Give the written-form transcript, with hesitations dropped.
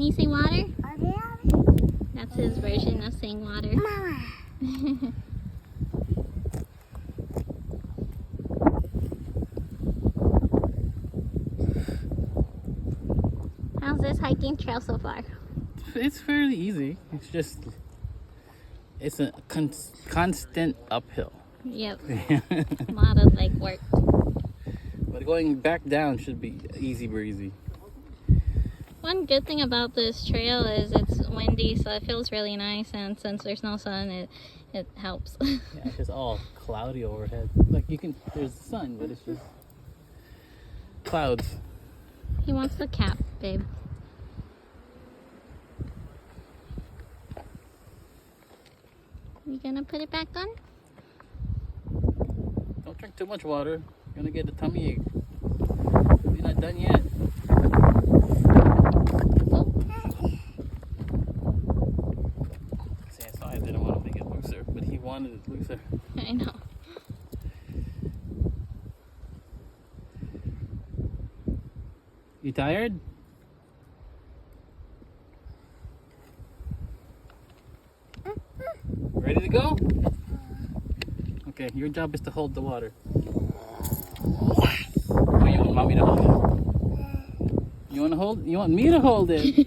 Can you say water? That's his version of saying water. Mama. How's this hiking trail so far? It's fairly easy. It's a constant uphill. Yep. A lot of like work. But going back down should be easy breezy. One good thing about this trail is it's windy, so it feels really nice, and since there's no sun, it helps. Yeah, it's just all cloudy overhead. Like there's the sun, but it's just clouds. He wants the cap, babe. You gonna put it back on? Don't drink too much water. You're gonna get a tummy ache. You're not done yet. See, I saw I didn't want to make it looser, but he wanted it looser. I know. You tired? Ready to go? Okay, your job is to hold the water. Oh, you want mommy to hold it? You want me to hold it?